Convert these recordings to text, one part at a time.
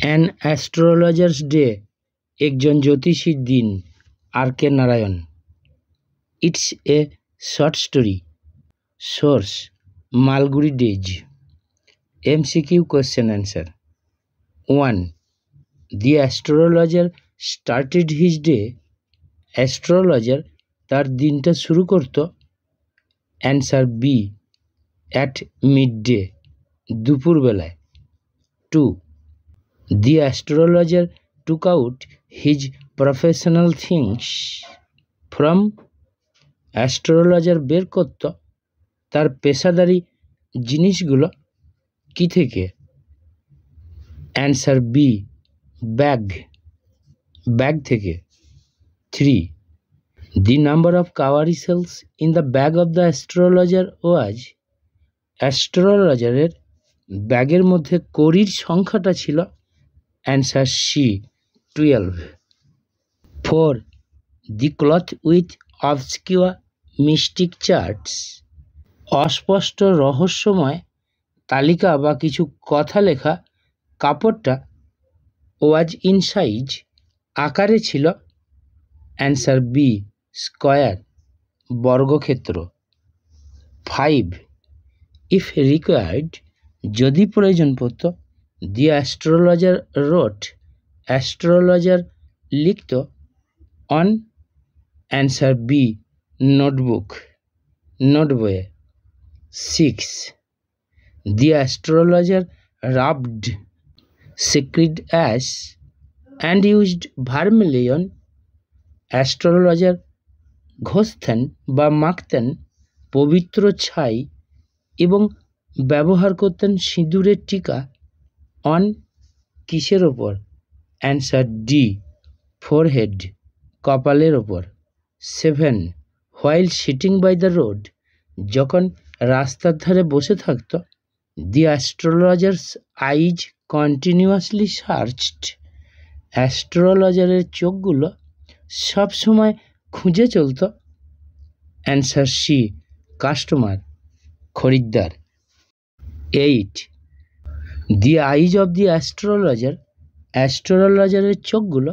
An astrologers day, একজন জ্যোতিষীর দিন, R.K. Narayan. It's a short story. Source Malgudi days. MCQ question answer. 1. The astrologer started his day. Astrologer তার দিনটা শুরু করত অ্যান্সার বি, অ্যাট মিডডে, দুপুরবেলায়। 2. The astrologer took out his professional things from. Astrologer বের করত তার পেশাদারি জিনিসগুলো কি থেকে? অ্যান্সার বি, ব্যাগ থেকে। 3. The number of cowrie shells in the bag of the astrologer was. অ্যাস্ট্রোলজারের ব্যাগের মধ্যে কড়ির সংখ্যাটা ছিল answer C, 12। 4. The cloth with obscure mystic charts. অস্পষ্ট রহস্যময় তালিকা বা কিছু কথা লেখা কাপড়টা ওয়াজ ইন সাইজ, আকারে ছিল অ্যান্সার বি, স্কয়ার, বর্গক্ষেত্র। 5. ইফ রিকোয়ার্ড, যদি প্রয়োজন পড়ত, দি অ্যাস্ট্রোলজার রোট, অ্যাস্ট্রোলজার লিখত অন অ্যান্সার বি, নোটবইয়ে। 6. The astrologer rubbed sacred ash and used vermilion. Astrologer ঘষতেন বা মাখতেন পবিত্র ছাই এবং ব্যবহার করতেন সিঁদুরের টিকা অন কিসের ওপর? অ্যান্সার ডি, ফোরহেড, কপালের ওপর। 7. While sitting by the road, যখন রাস্তার ধারে বসে থাকত, the astrologer's eyes continuously searched, অ্যাস্ট্রোলজারের চোখগুলো সবসময় খুঁজে চলত অ্যান্সার সি, কাস্টমার, খরিদ্দার। 8. দি আইজ অফ দি অ্যাস্ট্রোলজার, অ্যাস্ট্রোলজারের চোখগুলো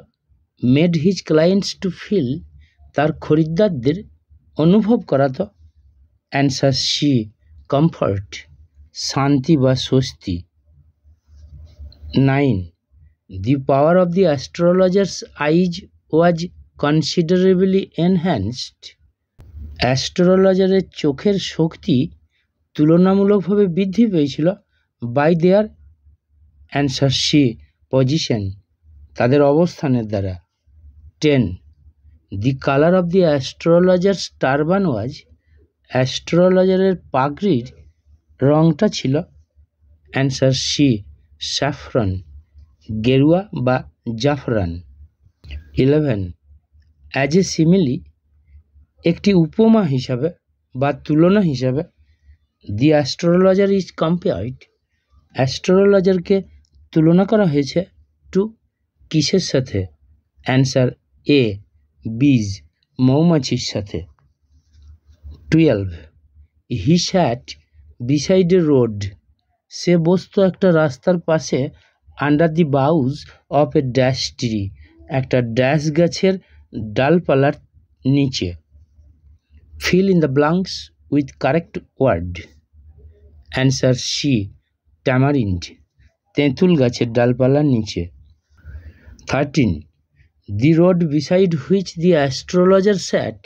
made his clients to feel, তার খরিদ্দারদের অনুভব করাতো অ্যান্সার সি, কমফর্ট, শান্তি বা স্বস্তি। 9. The power of the astrologer's eyes was considerably enhanced. অ্যাস্ট্রোলজারের চোখের শক্তি তুলনামূলকভাবে বৃদ্ধি পেয়েছিল by their answer C, position, তাদের অবস্থানের দ্বারা। 10. The color of the astrologer's turban was. অ্যাস্ট্রোলজারের পাগড়ির রংটা ছিল অ্যান্সার সি, স্যাফরন, গেরুয়া বা জাফরান। 11. অ্যাজ এ সিমিলি, একটি উপমা হিসাবে বা তুলনা হিসাবে, দি অ্যাস্ট্রোলজার ইজ কম্পেয়ার্ড, অ্যাস্ট্রোলজারকে তুলনা করা হয়েছে টু কিসের সাথে? অ্যান্সার এ, বীজ, মৌমাছির সাথে। 12. হি স্যাট বিসাইড এ রোড, সে বসত একটা রাস্তার পাশে under the boughs of a dash tree, একটা ড্যাশ গাছের ডালপালার নিচে। Fill in the blanks with correct word. Answer C, tamarind, তেঁতুল গাছের ডালপালার নিচে। 13. The road beside which the astrologer sat,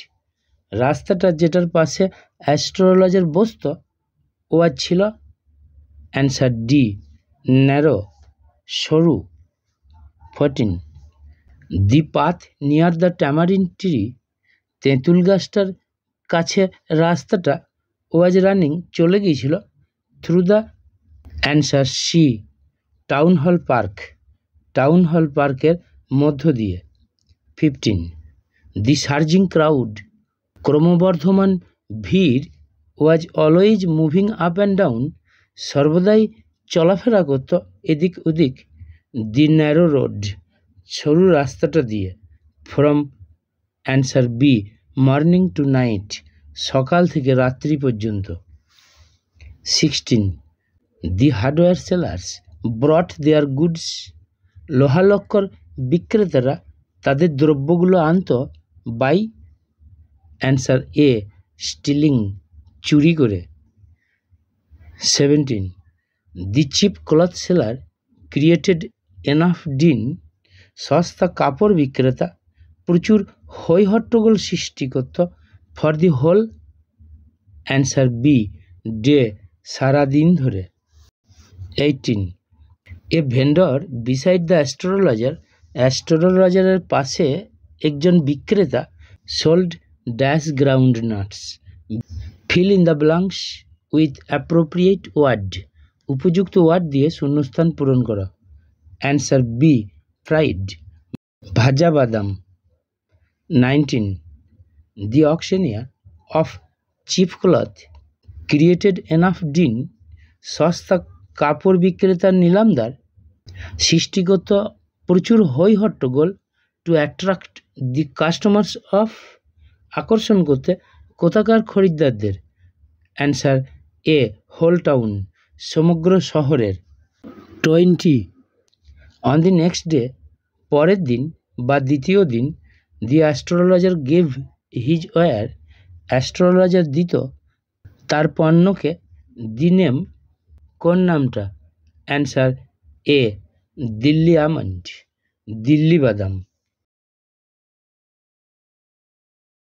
রাস্তাটা যেটার পাশে অ্যাস্ট্রোলজার বসত ওয়াজ ছিল অ্যান্সার ডি, ন্যারো, সরু। 14. The path near the tamarind tree, তেঁতুল গাছটার কাছে রাস্তাটা ওয়াজ রানিং, চলে গিয়েছিল through the answer C, town hall পার্কের মধ্য দিয়ে। 15. দি সার্জিং ক্রাউড, ক্রমবর্ধমান ভিড় was always moving up and down, সর্বদাই চলাফেরা করত এদিক ওদিক দি ন্যারো রোড, সরু রাস্তাটা দিয়ে। From answer B, morning to night, সকাল থেকে রাত্রি পর্যন্ত। 16. The hardware sellers brought their goods, লোহালক্কর বিক্রেতারা তাদের দ্রব্যগুলো আনত বাই অ্যান্সার এ স্টিলিং চুরি করে। 17. The cheap cloth seller created enough din, সস্তা কাপড় বিক্রেতা প্রচুর হই-হট্টগোল সৃষ্টি করত for the whole answer B day, সারাদিন ধরে। 18. A vendor beside the astrologer, অ্যাস্ট্রোলজারের পাশে একজন বিক্রেতা sold dash groundnuts, fill in the blanks with appropriate word, উপযুক্ত ওয়ার্ড দিয়ে শূন্যস্থান পূরণ করা। অ্যান্সার বি ফ্রাইড, ভাজা বাদাম। 19. The auctioneer of cheap cloth created enough din, সস্তা কাপড় বিক্রেতার নিলামদার সৃষ্টি করত প্রচুর হই হট্টগোল to attract the customers of, আকর্ষণ করতে কোথাকার খরিদ্দারদের। অ্যান্সার এ হোল টাউন, সমগ্র শহরের। 20. অন দি নেক্সট ডে, পরের দিন বা দ্বিতীয় দিন, the astrologer gave his ware, astrologer দিত তার পণ্যকে দি নেম, কোন নামটা? Answer A Delhi almond, Delhi বাদাম।